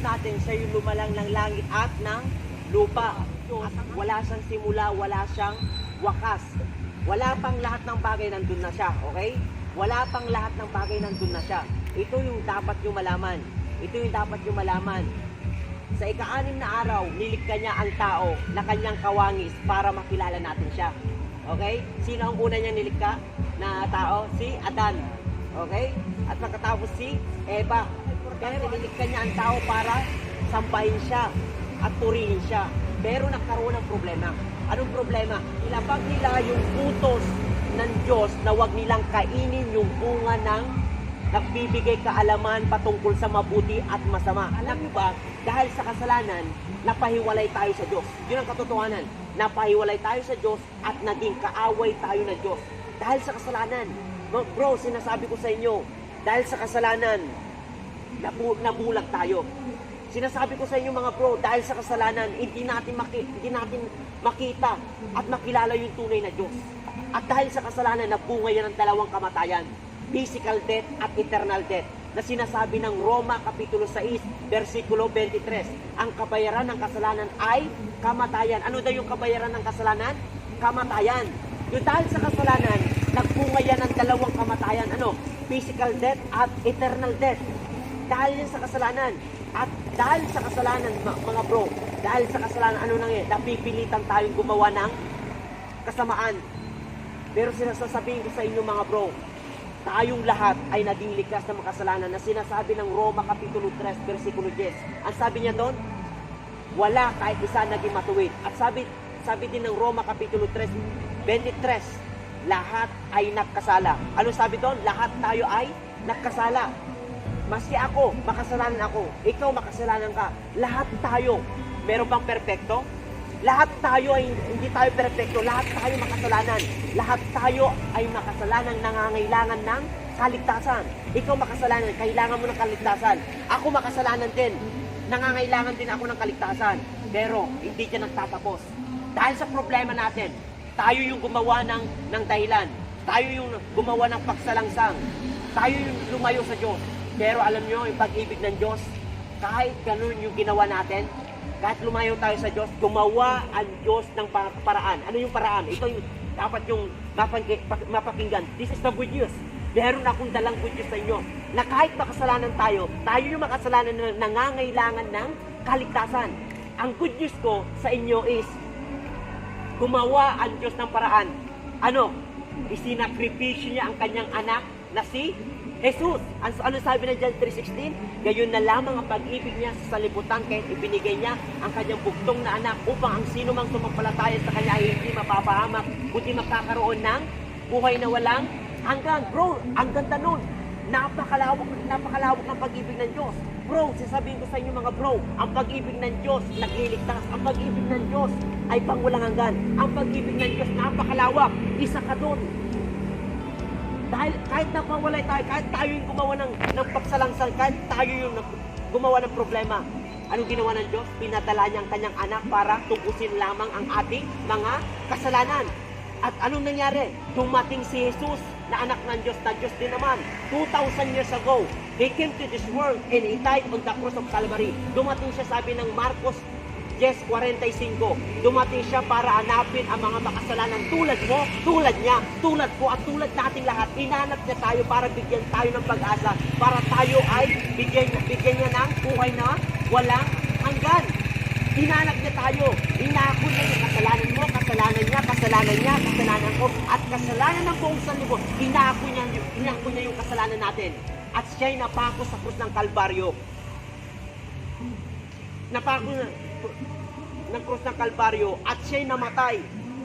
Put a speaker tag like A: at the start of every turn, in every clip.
A: natin, siya yung lumalang ng langit at ng lupa. At wala siyang simula, wala siyang wakas. Wala pang lahat ng bagay nandun na siya, okay? Wala pang lahat ng bagay nandun na siya. Ito yung dapat nyo malaman. Ito yung dapat nyo malaman. Sa ika-6 na araw, nilikha niya ang tao na kanyang kawangis para makilala natin siya. Okay? Sino ang una niyang nilikha na tao? Si Adan. Okay? At pagkatapos si Eva. Kaya nilikha niya ang tao para sambahin siya at purihin siya. Pero nagkaroon ng problema. Anong problema? Ilabag nila yung utos ng Diyos na huwag nilang kainin yung bunga ng nagbibigay kaalaman patungkol sa mabuti at masama. Alam niyo ba, dahil sa kasalanan, napahiwalay tayo sa Diyos. Yun ang katotohanan. Napahiwalay tayo sa Diyos at naging kaaway tayo ng Diyos. Dahil sa kasalanan. Bro, sinasabi ko sa inyo, dahil sa kasalanan, nabulag tayo. Sinasabi ko sa inyo mga bro, dahil sa kasalanan, hindi natin makita at makilala yung tunay na Diyos. At dahil sa kasalanan, nagbunga yan ng dalawang kamatayan. Physical death at eternal death. Na sinasabi ng Roma Kapitulo 6, versikulo 23. Ang kabayaran ng kasalanan ay kamatayan. Ano daw yung kabayaran ng kasalanan? Kamatayan. Yung dahil sa kasalanan, nagbunga yan ng dalawang kamatayan. Ano? Physical death at eternal death. Dahil yan sa kasalanan. At dahil sa kasalanan, mga bro, dahil sa kasalanan, ano nangyayari? Napipilitan tayong gumawa ng kasamaan. Pero sinasabihin ko sa inyo mga bro, tayong lahat ay naging likas ng makasalanan na sinasabi ng Roma Kapitulo 3, versikulo 10. Ang sabi niya doon, wala kahit isa naging matuwid. At sabi din ng Roma Kapitulo 3, 23, lahat ay nagkasala. Ano sabi doon? Lahat tayo ay nagkasala. Maski ako, makasalanan ako. Ikaw, makasalanan ka. Lahat tayo. Meron bang perpekto? Lahat tayo ay hindi tayo perpekto. Lahat tayo makasalanan. Lahat tayo ay makasalanan, nangangailangan ng kaligtasan. Ikaw makasalanan, kailangan mo ng kaligtasan. Ako makasalanan din. Nangangailangan din ako ng kaligtasan. Pero hindi dyan nagtatapos. Dahil sa problema natin, tayo yung gumawa ng dahilan. Tayo yung gumawa ng pagsalangsang. Tayo yung lumayo sa Diyos. Pero alam nyo, yung pag-ibig ng Diyos, kahit ganun yung ginawa natin, kahit lumayo tayo sa Diyos, gumawa ang Diyos ng paraan. Ano yung paraan? Ito yung dapat yung mapakinggan. This is the good news. Meron akong dalang good news sa inyo. Na kahit makasalanan tayo yung makasalanan na nangangailangan ng kaligtasan. Ang good news ko sa inyo is, gumawa ang Diyos ng paraan. Ano? Isinakripisyo niya ang kanyang anak na si Jesus. Ano sabi ng John 3:16? Gayon na lamang ang pag-ibig niya sa salibutan kahit ibinigay niya ang kanyang bugtong na anak upang ang sino mang sumampalataya sa kanya ay hindi mapapahamak kundi makakaroon ng buhay na walang hanggan. Bro, ang ganda nun. Napakalawak ng pag-ibig ng Diyos. Bro, sasabihin ko sa inyo mga bro, ang pag-ibig ng Diyos nagliligtas. Ang pag-ibig ng Diyos ay pangwalang hanggan. Ang pag-ibig ng Diyos napakalawak. Isa ka doon. Dahil kahit napawalay tayo, kahit tayo yung gumawa ng pagsalangsal, kahit tayo yung gumawa ng problema, anong ginawa ng Diyos? Pinadala niya ang kanyang anak para tubusin lamang ang ating mga kasalanan. At anong nangyari? Dumating si Jesus na anak ng Diyos, na Diyos din naman. 2,000 years ago, He came to this world and He died on the cross of Calvary. Dumating siya, sabi ng Marcos 10:45. Dumating siya para hanapin ang mga makasalanan tulad mo, tulad niya, tulad ko, at tulad nating lahat. Inanap niya tayo para bigyan tayo ng pag-asa, para tayo ay bigyan niya ng buhay na walang hanggan. Inanap niya tayo. Inako niya yung kasalanan mo, kasalanan niya, kasalanan ko, at kasalanan ng buong sanlibutan. Inako niya yung kasalanan natin. At siya'y napako sa krus ng Kalbaryo. Napako ng krus ng Kalbaryo at siya'y namatay.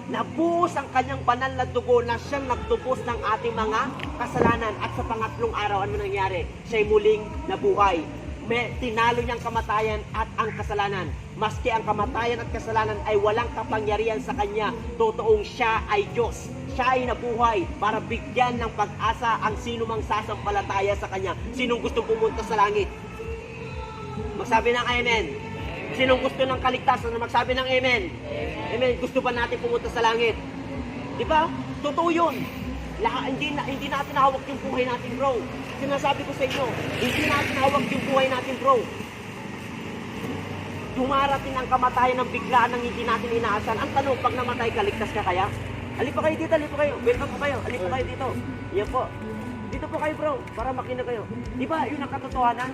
A: Nabuhos ang kanyang banal na dugo na siyang nagtubos ng ating mga kasalanan. At sa pangatlong araw, ano nangyari? Siya'y muling nabuhay. Tinalo niyang kamatayan at ang kasalanan. Maski ang kamatayan at kasalanan ay walang kapangyarihan sa kanya, totoong siya ay Diyos. Siya ay nabuhay para bigyan ng pag-asa ang sino mang sasampalataya sa kanya. Sinong gustong pumunta sa langit? Magsabi ng Amen. Sinong gusto ng kaligtasan na magsabi ng Amen? Amen. Gusto ba natin pumunta sa langit? Di ba? Totoo yun. Hindi natin hawak yung buhay natin, bro. Sinasabi ko sa inyo, hindi natin hawak yung buhay natin, bro. dumarating ang kamatayan ng biglaan ng hindi natin inaasahan. Ang tanong, pag namatay ka, ligtas ka kaya? Alip pa kayo dito, alip pa kayo. Welcome po kayo, alip pa kayo dito. Yan po. Dito po kayo bro, para makinig kayo. Di ba, yun ang katotohanan?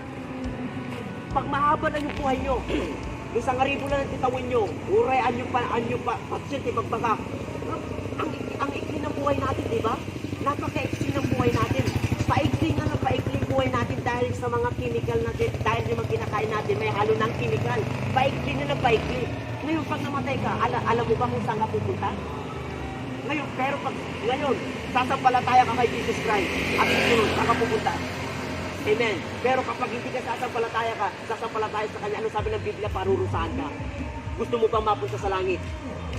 A: Pag mahaba na yung buhay nyo, isang aribo lang ang titawin nyo, urayan nyo pa, pasyente, magbaka. Ang ikli ng buhay natin, di ba? Napaka-ikli ng buhay natin. Paikli nga ng paikli buhay natin dahil sa mga chemical natin, dahil yung mga kinakain natin, may halo ng chemical. Paikli na ng paikli. Ngayon, pag namatay ka, alam mo ba kung saan ka pupunta? Ngayon, pero pag ngayon, sasampalataya ka kay Jesus Christ at susunod, saan ka pupunta? Amen. Pero kapag hindi ka sasampalataya sa Kanya, ano sabi ng Biblia, parurusahan ka. Gusto mo bang mapunta sa langit?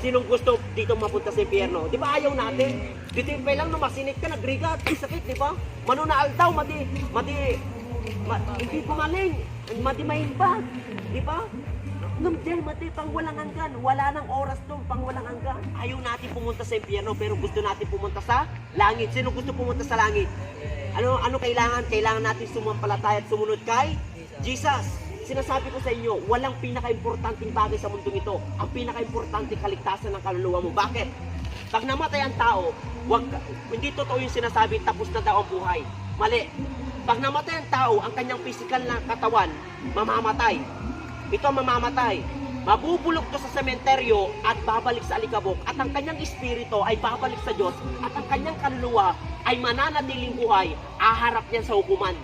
A: Sinong gusto dito mapunta sa impyerno? Di ba ayaw natin? Dito yung lang no, masinit ka, nagrigat, sakit, di ba? Manunaal daw, hindi gumaling, mati mahimbag, di ba? Dahil mati, pang walang hanggan, wala nang oras doon, pang walang hanggan. Ayaw natin pumunta sa impyerno, pero gusto natin pumunta sa langit. Sino gusto pumunta sa langit? Ano kailangan? Kailangan natin sumampalataya at sumunod kay Jesus. Sinasabi ko sa inyo, walang pinaka-importanting bagay sa mundong ito. Ang pinaka-importanting kaligtasan ng kaluluwa mo. Bakit? Pag namatay ang tao, hindi totoo yung sinasabi, tapos na daw ang buhay. Mali. Pag namatay ang tao, ang kanyang physical na katawan, mamamatay. Ito ang mamamatay. Mabubulok to sa sementeryo at babalik sa alikabok. At ang kanyang espiritu ay babalik sa Diyos. At ang kanyang kaluluwa ay mananatiling buhay, aharap niya sa hukuman.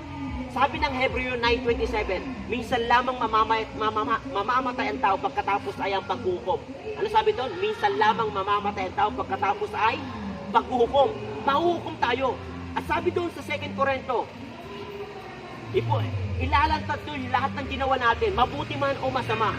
A: Sabi ng Hebreo 9:27, minsan lamang mamamatay ang tao pagkatapos ay ang paghuhukom. Ano sabi doon? Minsan lamang mamamatay ang tao pagkatapos ay paghuhukom. Mahuhukom tayo. At sabi doon sa 2 Corinto, ilalantad doon lahat ng ginawa natin, mabuti man o masama.